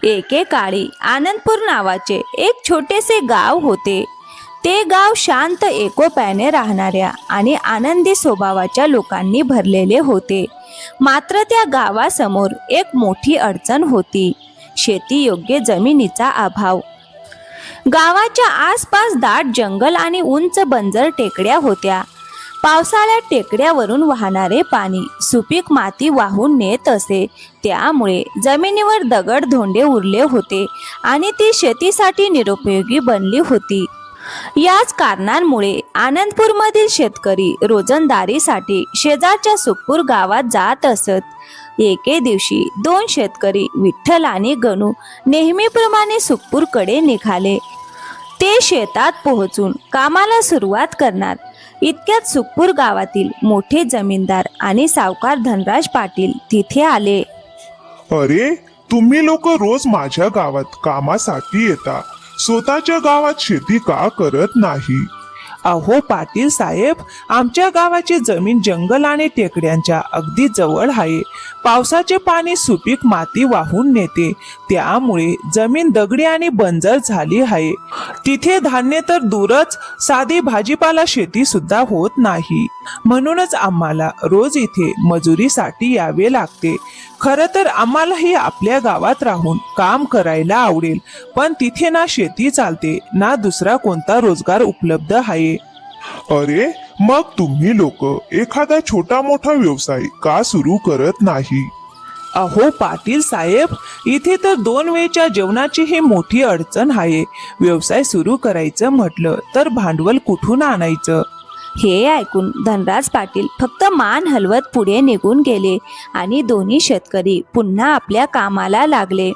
एकेकाळी आनंदपूर नावाचे एक छोटेसे गाव होते. ते गाव शांत एकोप्याने राहणाऱ्या आणि आनंदी स्वभावाच्या लोकांनी भरलेले होते. मात्र त्या गावासमोर एक मोठी अडचण होती, शेतीयोग्य जमिनीचा अभाव. गावाच्या आसपास दाट जंगल आणि उंच बंजर टेकड्या होत्या. पावसाळ्यात टेकड्यावरून वाहणारे पाणी सुपीक माती वाहून नेत असे. त्यामुळे जमिनीवर दगड धोंडे उरले होते आणि ती शेतीसाठी निरुपयोगी बनली होती. याच कारणांमुळे आनंदपूरमधील शेतकरी रोजंदारीसाठी शेजारच्या सुखपूर गावात जात असत. एके दिवशी दोन शेतकरी विठ्ठल आणि गणू नेहमीप्रमाणे सुखपूरकडे निघाले. ते शेतात पोहोचून कामाला सुरुवात करणार इतक्यात सुखपूर गावातील मोठे जमीनदार आणि सावकार धनराज पाटील तिथे आले. अरे, तुम्ही लोक रोज माझ्या गावात कामासाठी येता, स्वतःच्या गावात शेती का करत नाही? अहो पाटील साहेब, आमच्या गावाची जमीन जंगल आणि टेकड्यांच्या अगदी जवळ आहे. पावसाचे पाणी सुपीक माती वाहून नेते, त्यामुळे जमीन दगडी आणि बंजर झाली आहे. तिथे धान्य तर दूरच, साधी भाजीपाला शेती सुद्धा होत नाही. म्हणूनच आम्हाला रोज इथे मजुरीसाठी यावे लागते. खरं तर आम्हालाही आपल्या गावात राहून काम करायला आवडेल, पण तिथे ना शेती चालते ना दुसरा कोणता रोजगार उपलब्ध आहे. अरे, मग तुम्ही लोक एखादा छोटा मोठा व्यवसाय का सुरू करत नाही? अहो पाटील साहेब, इथे तर 2 वेळच्या जेवणाची ही मोठी अडचण आहे. व्यवसाय सुरू करायचं म्हटलं तर भांडवल कुठून आणायचं? हे ऐकून धनराज पाटील फक्त मान हलवत पुढे निघून गेले आणि दोन्ही शेतकरी पुन्हा आपल्या कामाला लागले.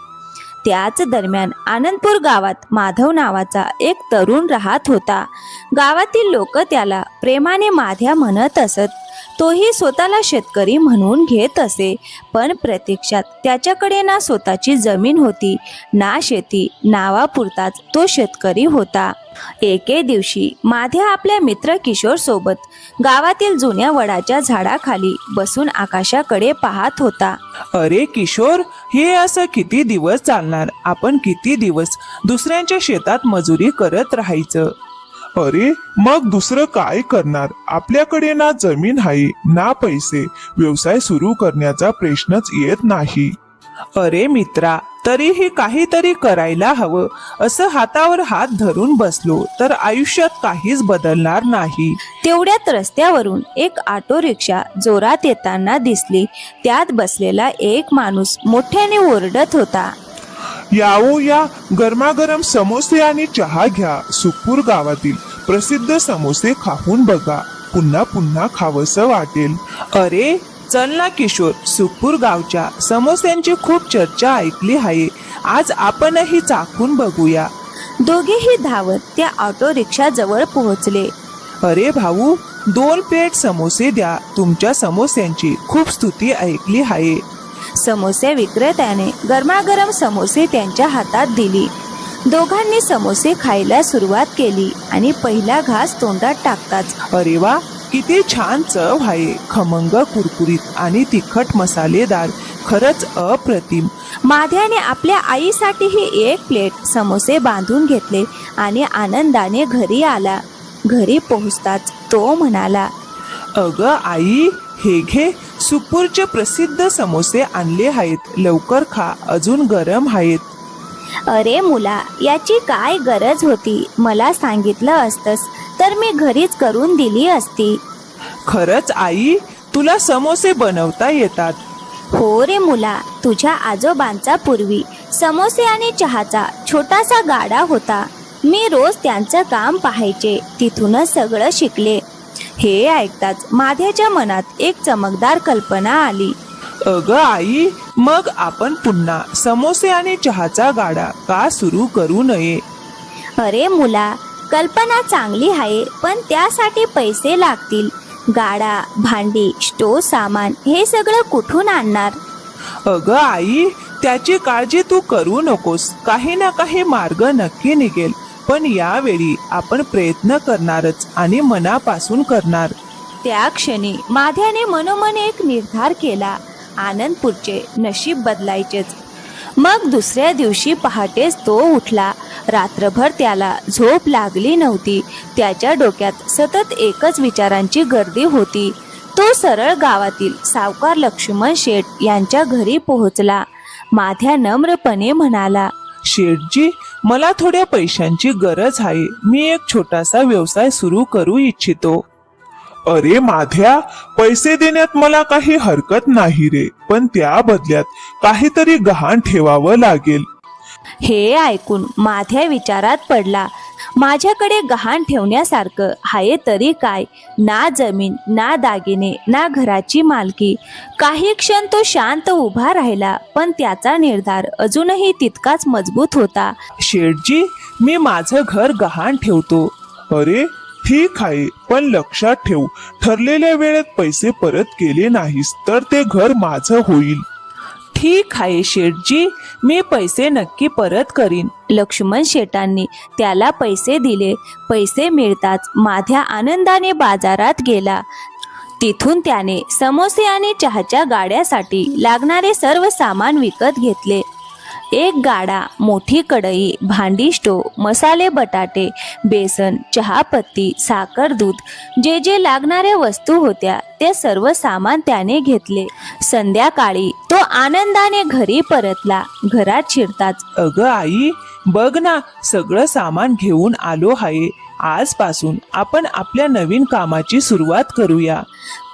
त्याच दरम्यान आनंदपूर गावात माधव नावाचा एक तरुण राहत होता. गावातील लोक त्याला प्रेमाने माध्या म्हणत असत. तोही स्वतःला शेतकरी म्हणून घेत असे, पण प्रत्यक्षात त्याच्याकडे ना स्वतःची जमीन होती ना शेती. नावापुरताच तो शेतकरी होता. एके दिवशी माध्या आपल्या मित्र किशोर सोबत गावातील जुन्या वडाच्या झाडाखाली बसून आकाशाकडे पाहत होता. अरे किशोर, हे असं किती दिवस चालणार? आपण किती दिवस दुसऱ्यांच्या शेतात मजुरी करत राहायचं? अरे, मग दुसरं काय करणार? आपल्याकडे ना जमीन आहे ना पैसे. व्यवसाय सुरू करण्याचा प्रश्नच येत नाही. अरे मित्रा, तरीही काहीतरी करायला हवं. असं हातावर हात धरून बसलो तर आयुष्यात काहीच बदलणार नाही. तेवढ्यात रस्त्यावरून एक ऑटो रिक्षा जोरात येताना दिसली. त्यात बसलेला एक माणूस मोठ्याने ओरडत होता. यावो या, गरमागरम समोसे आणि चहा घ्या. सुखपूर गावातील प्रसिद्ध समोसे खाऊन बघा, पुन्हा पुन्हा खावंसं वाटेल. अरे चल ना किशोर, सुखपूर गावच्या समोस्यांची खूप चर्चा ऐकली आहे. आज आपणही चाखून बघूया. दोघेही धावत त्या ऑटो रिक्षा जवळ पोहोचले. अरे भाऊ, 2 प्लेट समोसे द्या. तुमच्या समोस्यांची खूप स्तुती ऐकली आहे. समोसे विक्रेत्याने गरमागरम समोसे त्यांच्या हातात दिली. दोघांनी समोसे खायला सुरुवात केली आणि पहिला घास तोंडात टाकताच अरे वा, किती छान चव आहे. खमंग, कुरकुरीत आणि तिखट मसालेदार. खरंच अप्रतिम. माध्याने आपल्या आईसाठीही 1 प्लेट समोसे बांधून घेतले आणि आनंदाने घरी आला. घरी पोहोचताच तो म्हणाला, अगं आई, हे घे, सुखपूरचे प्रसिद्ध समोसे आणले आहेत. लवकर खा, अजून गरम आहेत. अरे मुला, याची काय गरज होती? मला सांगितलं असतंस तर मी घरीच करून दिली असती. खरंच आई, तुला समोसे बनवता येतात? हो रे मुला, तुझ्या आजोबांचा पूर्वी समोसे आणि चहाचा छोटासा गाडा होता. मी रोज त्यांचं काम पाहायचे, तिथूनच सगळं शिकले. हे ऐकताच माध्याच्या मनात एक चमकदार कल्पना आली. अगं आई, मग आपण पुन्हा समोसे आणि चहाचा गाडा का सुरू करू नये? अरे मुला, कल्पना चांगली आहे, पण त्यासाठी पैसे लागतील. गाडा, भांडी, स्टोव सामान हे सगळं कुठून आणणार? अगं आई, त्याची काळजी तू करू नकोस. काही ना काही मार्ग नक्की निघेल. पण यावेळी आपण प्रयत्न करणारच आणि मनापासून करणार. त्या क्षणी माध्याने मनोमन एक निर्धार केला. आनंदपूरचे नशीब बदलायचेच. मग दुसऱ्या दिवशी पहाटेच तो उठला. रात्रभर त्याला झोप लागली नव्हती. त्याच्या डोक्यात सतत एकच विचारांची गर्दी होती. तो सरळ गावातील सावकार लक्ष्मण शेठ यांच्या घरी पोहोचला. माध्या नम्रपणे म्हणाला, शेठजी, मला थोड्या पैशांची गरज आहे. मी एक छोटासा व्यवसाय सुरू करू इच्छितो. अरे माध्या, पैसे देण्यात मला काही हरकत नाही रे, पण त्या बदल्यात काहीतरी गहाण ठेवावं लागेल. हे ऐकून माध्या विचारात पडला. माझ्याकडे गहाण ठेवण्यासारखं आहे तरी काय? ना जमीन, ना दागिने, ना घराची मालकी. काही क्षण तो शांत उभा राहिला, पण त्याचा निर्धार अजूनही तितकाच मजबूत होता. शेठजी, मी माझं घर गहाण ठेवतो. अरे ठीक आहे, पण लक्षात ठेव, ठरलेल्या वेळेत पैसे परत केले नाहीस तर ते घर माझं होईल. ठीक आहे शेठजी, मी पैसे नक्की परत करीन. लक्ष्मण शेटांनी त्याला पैसे दिले. पैसे मिळताच माध्या आनंदाने बाजारात गेला. तिथून त्याने समोसे आणि चहाच्या गाड्यासाठी लागणारे सर्व सामान विकत घेतले. एक गाडा, मोठी कढई, भांडी, स्टोव, मसाले, बटाटे, बेसन, चहापत्ती, साखर, दूध, जे जे लागणाऱ्या वस्तू होत्या ते सर्व सामान त्याने घेतले. संध्याकाळी तो आनंदाने घरी परतला. घरात शिरताच, अगं आई, बघ ना, सगळं सामान घेऊन आलो आहे. आजपासून आपण आपल्या नवीन कामाची सुरुवात करूया.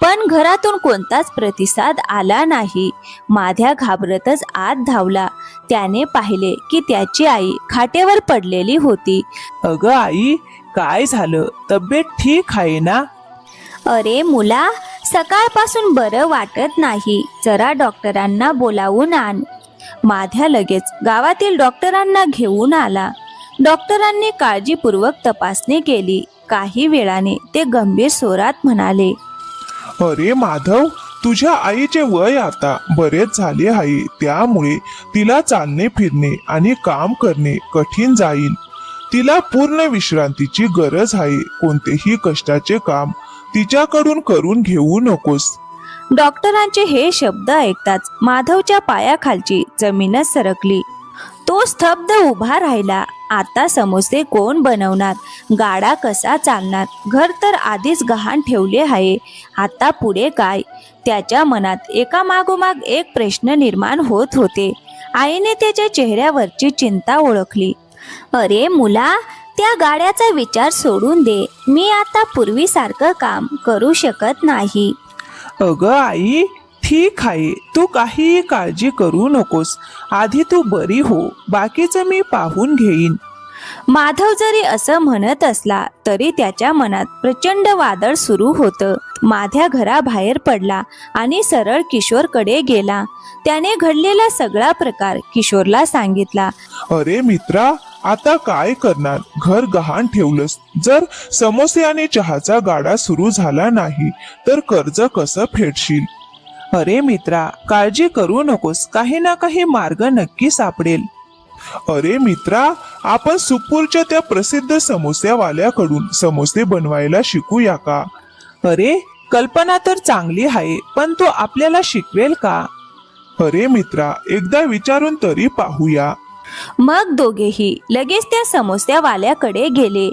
पण घरातून कोणताच प्रतिसाद आला नाही. माध्या घाबरतच आत धावला. त्याने पाहिले की त्याची आई खाटेवर पडलेली होती. अगं आई, काय झालं? तब्येत ठीक आहे ना? अरे मुला, सकाळपासून बरं वाटत नाही. जरा डॉक्टरांना बोलावून आण. माध्या लगेच गावातील डॉक्टरांना घेऊन आला. डॉक्टरांनी काळजीपूर्वक तपासणी केली. काही वेळाने ते गंभीर स्वरात म्हणाले, अरे माधव, तुझ्या आईचे वय आता बरेच झाले आहे, त्यामुळे तिला चालणे फिरणे आणि काम करणे कठीण जाईल. तिला पूर्ण विश्रांतीची गरज आहे. कोणतेही कष्टाचे काम तिच्याकडून करून घेऊ नकोस. डॉक्टरांचे हे शब्द ऐकताच माधवच्या पायाखालची जमीनच सरकली. तो स्तब्ध उभा राहिला. आता समोसे कोण बनवणार? गाडा कसा चालणार? घर तर आधीच गहाण ठेवले आहे. आता पुढे काय? त्याच्या मनात एकामागोमाग एक प्रश्न निर्माण होत होते. आईने त्याच्या चेहऱ्यावरची चिंता ओळखली. अरे मुला, त्या गाड्याचा विचार सोडून दे. मी आता पूर्वीसारखं काम करू शकत नाही. अगं आई, ठीक आहे, तू काहीही काळजी करू नकोस. आधी तू बरी हो, बाकीचं मी पाहून घेईन. माधव जरी असं म्हणत असला तरी त्याच्या मनात प्रचंड वादळ सुरू होतं. माध्या घराबाहेर पडला आणि सरळ किशोरकडे गेला. त्याने घडलेला सगळा प्रकार किशोरला सांगितला. अरे मित्रा, आता काय करणार? घर गहाण ठेवलंस. जर समोसे आणि चहाचा गाडा सुरू झाला नाही तर कर्ज कसं फेडशील? अरे मित्रा, काळजी करू नकोस. काही ना काही मार्ग नक्की सापडेल. अरे मित्रा, आपण सुखपूरच्या त्या प्रसिद्ध समोस्यावाल्याकडून समोसे बनवायला शिकूया का? अरे, कल्पना तर चांगली आहे, पण तो आपल्याला शिकवेल का? अरे मित्रा, एकदा विचारून तरी पाहूया. मग दोघेही लगेच त्या समोस्यावाल्याकडे गेले.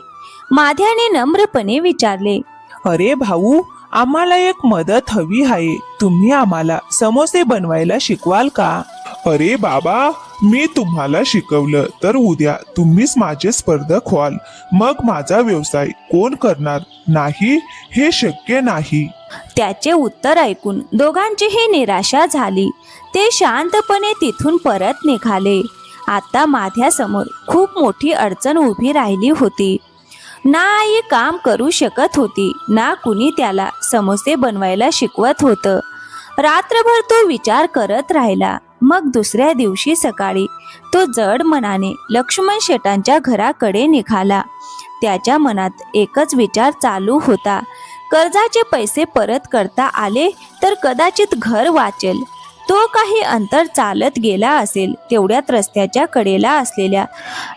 माध्याने नम्रपणे विचारले, अरे भाऊ, आम्हाला एक मदत हवी आहे. तुम्ही आम्हाला समोसे बनवायला शिकवाल का? अरे बाबा, मी तुम्हाला शिकवलं तर उद्या तुम्हीच माझे स्पर्धक व्हाल. मग माझा व्यवसाय कोण करणार? नाही, हे शक्य नाही. त्याचे उत्तर ऐकून दोघांचीही निराशा झाली. ते शांतपणे तिथून परत निघाले. आता माध्यासमोर खूप मोठी अडचण उभी राहिली होती. ना आई काम करू शकत होती, ना कुणी त्याला समोसे बनवायला शिकवत होतं. रात्रभर तो विचार करत राहिला. मग दुसऱ्या दिवशी सकाळी तो जड मनाने लक्ष्मण शेटांच्या घराकडे निघाला. त्याच्या मनात एकच विचार चालू होता. कर्जाचे पैसे परत करता आले तर कदाचित घर वाचेल. तो काही अंतर चालत गेला असेल. तेवढ्यात रस्त्याच्या कडेला असलेल्या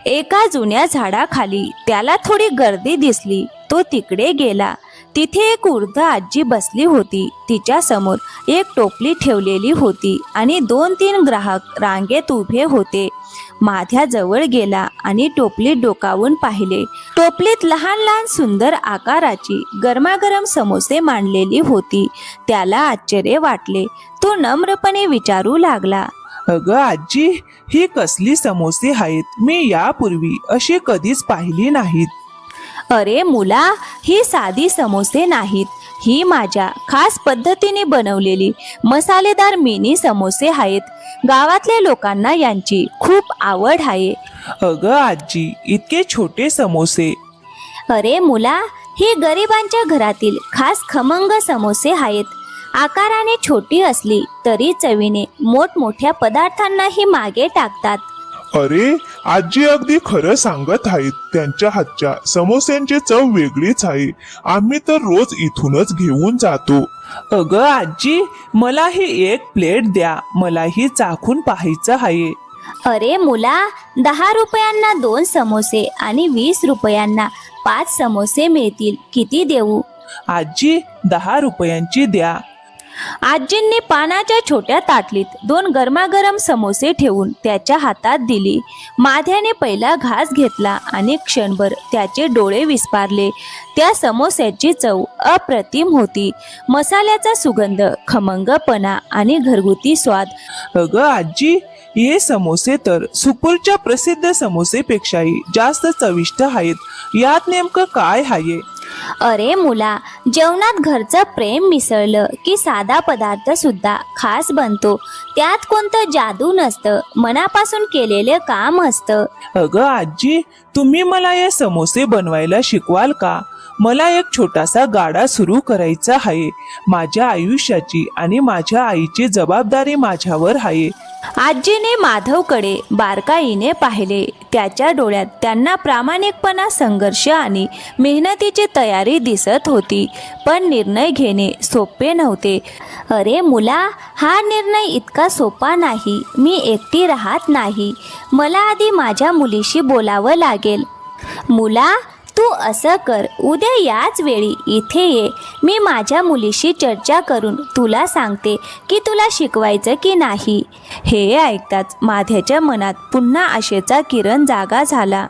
एका जुन्या झाडाखाली त्याला थोडी गर्दी दिसली. तो तिकडे गेला. तिथे एक वृद्ध आजी बसली होती. तिच्या समोर एक टोपली ठेवलेली होती आणि 2-3 ग्राहक रांगेत उभे होते. माध्या जवळ गेला आणि टोपलीत डोकावून पाहिले. टोपलीत लहान लहान सुंदर आकाराची गरमागरम समोसे मांडलेली होती. त्याला आश्चर्य वाटले. तो नम्रपणे विचारू लागला, अगं आजी, ही कसली समोसे आहेत? मी यापूर्वी अशी कधीच पाहिली नाहीत. अरे मुला, ही साधी समोसे नाहीत. ही माझ्या खास पद्धतीने बनवलेली मसालेदार मिनी समोसे आहेत. गावातल्या लोकांना यांची खूप आवड आहे. अगं आजी, इतके छोटे समोसे? अरे मुला, ही गरिबांच्या घरातील खास खमंग समोसे आहेत. आकाराने छोटी असली तरी चवीने मोठमोठ्या पदार्थांनाही मागे टाकतात. अरे, आजी अगदी खरं सांगत आहेत. त्यांच्या हातच्या समोस्यांची चव वेगळीच आहे. आम्ही तर रोज इथूनच घेऊन जातो. अगं आजी, मलाही एक प्लेट द्या. मलाही चाखून पाहायचं आहे. अरे मुला, 10 रुपयांना 2 समोसे आणि 20 रुपयांना 5 समोसे मिळतील. किती देऊ? आजी, 10 रुपयांची द्या. आजींनी पानाच्या छोट्या ताटलीत 2 गरमागरम समोसे ठेवून त्याच्या हातात दिली. माध्याने पहिला घास घेतला आणि क्षणभर त्याचे डोळे विस्पारले. त्या समोस्याची चव अप्रतिम होती. मसाल्याचा सुगंध, खमंगपणा आणि घरगुती स्वाद. अगं आजी, हे समोसे तर सुपूरच्या प्रसिद्ध समोसेपेक्षाही जास्त चविष्ट आहेत. यात नेमकं काय आहे? अरे मुला, जेवणात घरचं प्रेम मिसळलं की साधा पदार्थ सुद्धा खास बनतो. त्यात कोणतं जादू नसतं, मनापासून केलेलं काम असतं. अगं आजी, तुम्ही मला हे समोसे बनवायला शिकवाल का? मला एक छोटासा गाडा सुरू करायचा आहे. माझ्या आयुष्याची आणि माझ्या आईची जबाबदारी माझ्यावर आहे. आजीने माधवकडे बारकाईने पाहिले. त्याच्या डोळ्यात त्यांना प्रामाणिकपणा, संघर्ष आणि मेहनतीची तयारी दिसत होती. पण निर्णय घेणे सोपे नव्हते. अरे मुला, हा निर्णय इतका सोपा नाही. मी एकटी राहत नाही. मला आधी माझ्या मुलीशी बोलावं लागेल. मुला, तू असं कर, उद्या याच वेळी इथे ये. मी माझ्या मुलीशी चर्चा करून तुला सांगते की तुला शिकवायचं की नाही. हे ऐकताच माध्याच्या मनात पुन्हा आशेचा किरण जागा झाला.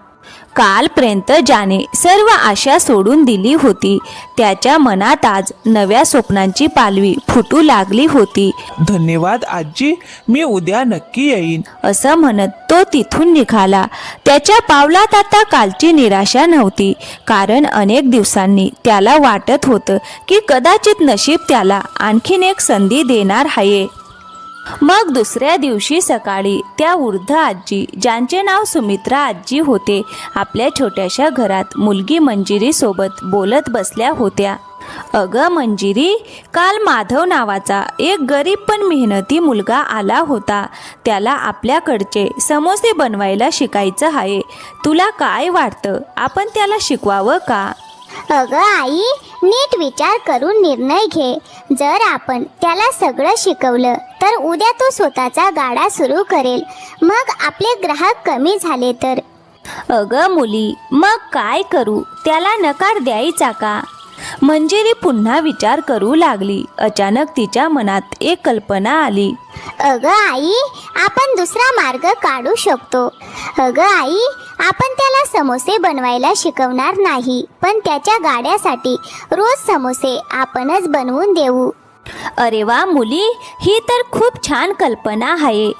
कालपर्यंत ज्याने सर्व आशा सोडून दिली होती, त्याच्या मनात आज नव्या स्वप्नांची पालवी फुटू लागली होती. धन्यवाद आजी, मी उद्या नक्की येईन. असं म्हणत तो तिथून निघाला. त्याच्या पावलात आता कालची निराशा नव्हती, कारण अनेक दिवसांनी त्याला वाटत होतं की कदाचित नशीब त्याला आणखीन एक संधी देणार आहे. मग दुसऱ्या दिवशी सकाळी त्या वृद्ध आजी, ज्यांचे नाव सुमित्रा आजी होते, आपल्या छोट्याशा घरात मुलगी मंजिरी सोबत बोलत बसल्या होत्या. अगं मंजिरी, काल माधव नावाचा एक गरीब पण मेहनती मुलगा आला होता. त्याला आपल्याकडचे समोसे बनवायला शिकायचं आहे. तुला काय वाटतं, आपण त्याला शिकवावं का? अगं आई, नीट विचार करून निर्णय घे. जर आपण त्याला सगळं शिकवलं तर उद्या तो स्वतःचा गाडा सुरू करेल. मग आपले ग्राहक कमी झाले तर? अगं मुली, मग काय करू? त्याला नकार द्यायचा का? मंजिरी पुन्हा विचार करू लागली. अचानक तिच्या मनात एक कल्पना आली. अगं आई, आपण दुसरा मार्ग काढू शकतो. अगं आई, आपण त्याला समोसे बनवायला शिकवणार नाही, पण त्याच्या गाड्यासाठी रोज समोसे आपणच बनवून देऊ. अरे वा मुली, ही तर खूप छान कल्पना आहे.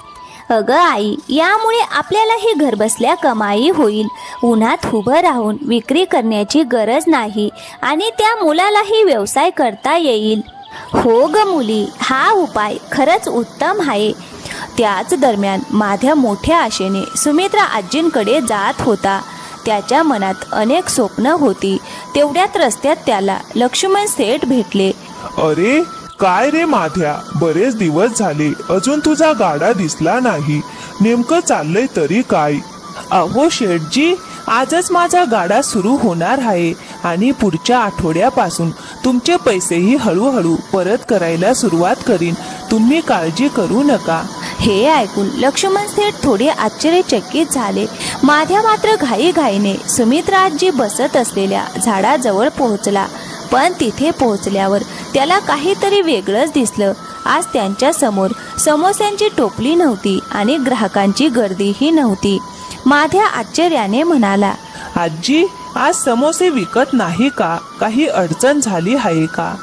अगं आई, यामुळे आपल्यालाही घरबसल्या कमाई होईल. उन्हात उभं राहून विक्री करण्याची गरज नाही आणि त्या मुलालाही व्यवसाय करता येईल. हो ग मुली, हा उपाय खरंच उत्तम आहे. त्याच दरम्यान माध्या मोठ्या आशेने सुमित्रा आजींकडे जात होता. त्याच्या मनात अनेक स्वप्न होती. तेवढ्यात रस्त्यात त्याला लक्ष्मण सेठ भेटले. अरे, काय रे माध्या, बरेच दिवस झाले, अजून तुझा गाडा दिसला नाही. नेमकं चाललंय तरी काय? अहो शेठजी, आजच माझा गाडा सुरू होणार आहे आणि पुढच्या आठवड्यापासून तुमचे पैसेही हळूहळू परत करायला सुरुवात करीन. तुम्ही काळजी करू नका. हे ऐकून लक्ष्मण सेठ थोडे आश्चर्यचकित झाले. माध्या मात्र घाईघाईने सुमित्रा आजी बसत असलेल्या झाडाजवळ पोहोचला. पण तिथे पोहोचल्यावर त्याला काहीतरी वेगळंच दिसलं. आज त्यांच्या समोर समोस्यांची टोपली नव्हती आणि ग्राहकांची गर्दीही नव्हती. माध्या आश्चर्याने म्हणाला, आजी, आज समोसे विकत नाही का? काही अडचण झाली आहे का?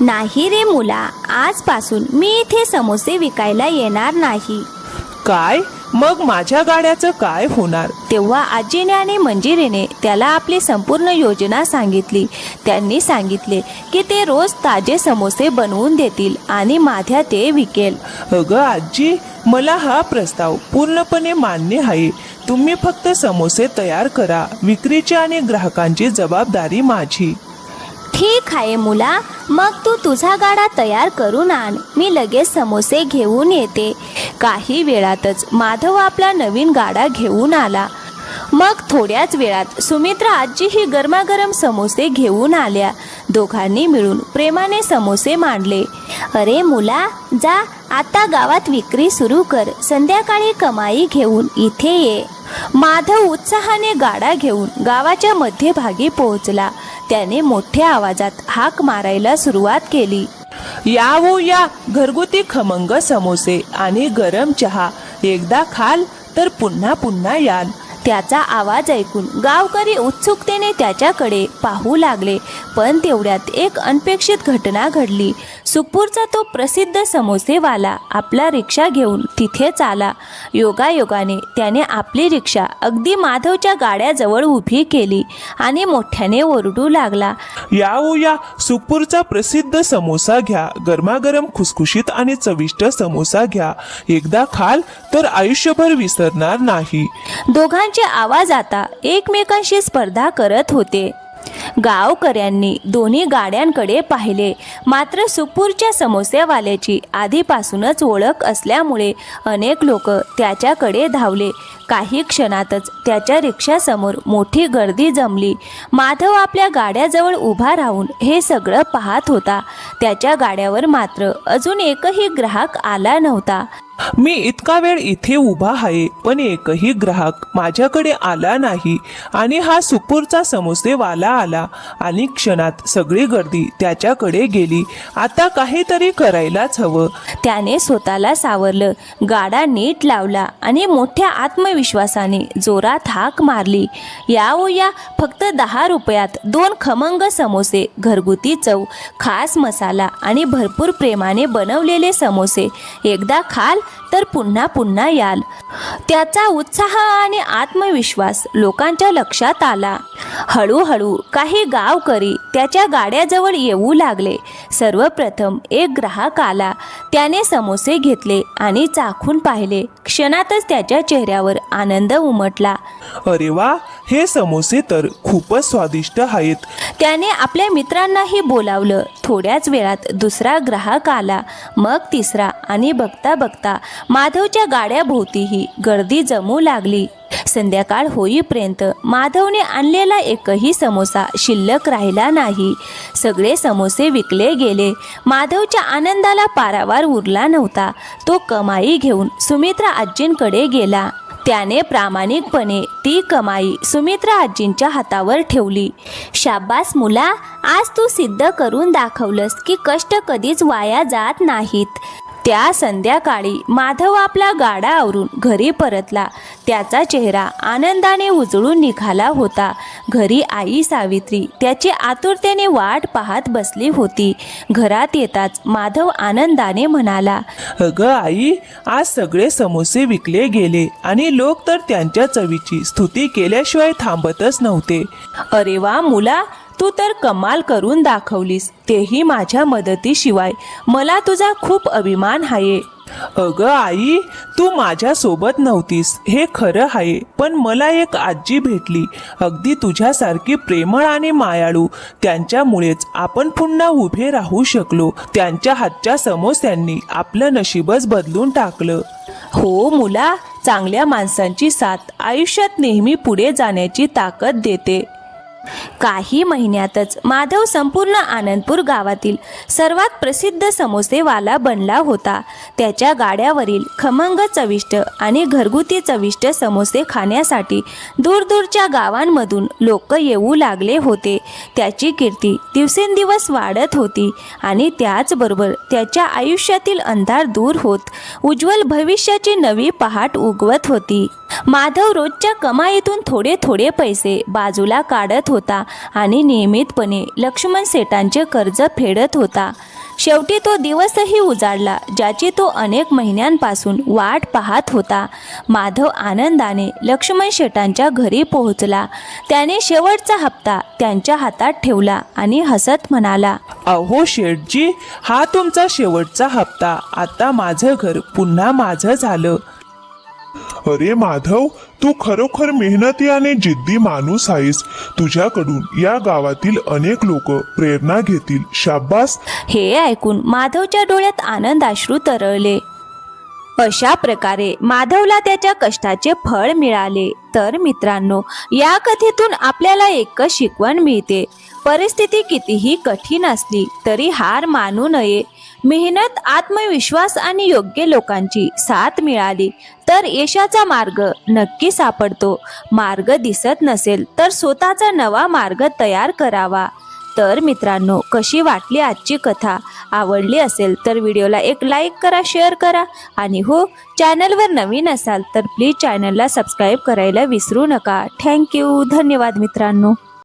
नाही रे मुला, आजपासून मी इथे समोसे विकायला येणार नाही. काय? मग माझ्या गाड्याचं काय होणार? तेव्हा आजीने आणि मंजिरीने त्याला आपली संपूर्ण योजना सांगितली. त्यांनी सांगितले की ते रोज ताजे समोसे बनवून देतील आणि माध्या ते विकेल. अगं आजी, मला हा प्रस्ताव पूर्णपणे मान्य आहे. तुम्ही फक्त समोसे तयार करा. विक्रीची आणि ग्राहकांची जबाबदारी माझी. ठीक आहे मुला, मग तू तुझा गाडा तयार करून आण. मी लगेच समोसे घेऊन येते. काही वेळातच माधव आपला नवीन गाडा घेऊन आला. मग थोड्याच वेळात सुमित्रा आजीही गरमागरम समोसे घेऊन आल्या. दोघांनी मिळून प्रेमाने समोसे मांडले. अरे मुला, जा आता गावात विक्री सुरू कर. संध्याकाळी कमाई घेऊन इथे ये. माधव उत्साहाने गाडा घेऊन गावाच्या मध्यभागी पोहोचला. त्याने मोठ्या आवाजात हाक मारायला सुरुवात केली. या हो या, घरगुती खमंग समोसे आणि गरम चहा. एकदा खाल तर पुन्हा पुन्हा याल. त्याचा आवाज ऐकून गावकरी उत्सुकतेने त्याच्याकडे पाहू लागले. पण तेवढ्यात एक अनपेक्षित घटना घडली. सुखपूरचा तो प्रसिद्ध समोसेवाला आपला रिक्षा घेऊन तिथेच आला. योगायोगाने त्याने आपली रिक्षा अगदी माधवच्या गाड्याजवळ उभी केली आणि मोठ्याने ओरडू लागला, या हो या, सुखपूरचा प्रसिद्ध समोसा घ्या. गरमागरम खुसखुशीत आणि चविष्ट समोसा घ्या. एकदा खाल तर आयुष्यभर विसरणार नाही. दोघांचे आवाज आता एकमेकांशी स्पर्धा करत होते. गावकऱ्यांनी दोन्ही गाड्यांकडे पाहिले. मात्र सुखपूरच्या समोसेवाल्याची आधीपासूनच ओळख असल्यामुळे अनेक लोक त्याच्याकडे धावले. काही क्षणातच त्याच्या रिक्षासमोर मोठी गर्दी जमली. माधव आपल्या गाड्याजवळ उभा राहून हे सगळं पाहत होता. त्याच्या गाड्यावर मात्र अजून एकही ग्राहक आला नव्हता. मी इतका वेळ इथे उभा आहे, पण एकही ग्राहक माझ्याकडे आला नाही. आणि हा सुखपूरचा समोसेवाला आला आणि क्षणात सगळी गर्दी त्याच्याकडे गेली. आता काहीतरी करायलाच हवं. त्याने स्वतःला सावरलं, गाडा नीट लावला आणि मोठ्या आत्मविश्वासाने जोरात हाक मारली, या ओ या, फक्त 10 रुपयात 2 खमंग समोसे, घरगुती चव, खास मसाला आणि भरपूर प्रेमाने बनवलेले समोसे. एकदा खाल तर पुन्हा पुन्हा याल. त्याचा उत्साह आणि आत्मविश्वास लोकांच्या लक्षात आला. हळूहळू काही गावकरी त्याच्या गाड्याजवळ येऊ लागले. सर्वप्रथम एक ग्राहक आला. त्याने समोसे घेतले आणि चाखून पाहिले. क्षणातच त्याच्या चेहऱ्यावर आनंद उमटला. अरे वा, हे समोसे तर खूपच स्वादिष्ट आहेत. त्याने आपल्या मित्रांनाही बोलावलं. थोड्याच वेळात दुसरा ग्राहक आला, मग तिसरा आणि बघता बघता माधवच्या गाड्याभोवतीही गर्दी जमू लागली. संध्याकाळ होईपर्यंत माधवने आणलेला एकही समोसा शिल्लक राहिला नाही. सगळे समोसे विकले गेले. माधवच्या आनंदाला पारावार उरला नव्हता. तो कमाई घेऊन सुमित्रा आजींकडे गेला. त्याने प्रामाणिकपणे ती कमाई सुमित्रा आजींच्या हातावर ठेवली. शाबास मुला, आज तू सिद्ध करून दाखवलंस की कष्ट कधीच वाया जात नाहीत. त्या संध्याकाळी माधव आपला गाडा आवरून घरी परतला. त्याचा चेहरा आनंदाने उजळून निघाला होता. घरी आई सावित्री त्याची आतुरतेने वाट पाहत बसली होती. घरात येताच माधव आनंदाने म्हणाला, अगं आई, आज सगळे समोसे विकले गेले आणि लोक तर त्यांच्या चवीची स्तुती केल्याशिवाय थांबतच नव्हते. अरे वा मुला, तू तर कमाल करून दाखवलीस, तेही माझ्या मदतीशिवाय. मला तुझा खूप अभिमान आहे. अगं आई, तू माझ्या सोबत नव्हतीस हे खरं आहे, पण मला एक आजी भेटली, अगदी तुझ्यासारखी प्रेमळ आणि मायाळू. त्यांच्यामुळेच आपण पुन्हा उभे राहू शकलो. त्यांच्या हातच्या समोस्यांनी आपलं नशीबच बदलून टाकलं. हो मुला, चांगल्या माणसांची साथ आयुष्यात नेहमी पुढे जाण्याची ताकद देते. काही महिन्यातच माधव संपूर्ण आनंदपूर गावातील सर्वात प्रसिद्ध समोसेवाला बनला होता. त्याच्या गाड्यावरील खमंग चविष्ट आणि घरगुती चविष्ट समोसे खाण्यासाठी दूरदूरच्या गावांमधून लोक येऊ लागले होते. त्याची कीर्ती दिवसेंदिवस वाढत होती आणि त्याचबरोबर त्याच्या आयुष्यातील अंधार दूर होत उज्ज्वल भविष्याची नवी पहाट उगवत होती. माधव रोजच्या कमाईतून थोडे थोडे पैसे बाजूला काढत होता आणि नियमितपणे लक्ष्मण सेठांचे कर्ज फेडत होता. शेवटी तो दिवसही उजाडला ज्याची तो अनेक महिन्यांपासून वाट पाहत होता. माधव आनंदाने लक्ष्मण शेठांच्या घरी पोहोचला. त्याने शेवटचा हप्ता त्यांच्या हातात ठेवला आणि हसत म्हणाला, अहो शेठजी, हा तुमचा शेवटचा हप्ता. आता माझं घर पुन्हा माझं झालं. अरे माधव, तू खरोखर मेहनती आणि जिद्दी माणूस आहेस. तुझ्याकडून या गावातील अनेक लोक प्रेरणा घेतील. शाब्बास. हे ऐकून माधवच्या डोळ्यात आनंदाश्रू तरळले. अशा प्रकारे माधवला त्याच्या कष्टाचे फळ मिळाले. तर मित्रांनो, या कथेतून आपल्याला एकच शिकवण मिळते. परिस्थिती कितीही कठीण असली तरी हार मानू नये. मेहनत, आत्मविश्वास आणि योग्य लोकांची साथ मिळाली तर यशाचा मार्ग नक्की सापडतो. मार्ग दिसत नसेल तर स्वतःचा नवा मार्ग तयार करावा. तर मित्रांनो, कशी वाटली आजची कथा? आवडली असेल तर व्हिडिओला एक लाईक करा, शेअर करा आणि हो, चॅनलवर नवीन असाल तर प्लीज चॅनलला सबस्क्राईब करायला विसरू नका. थँक्यू. धन्यवाद मित्रांनो.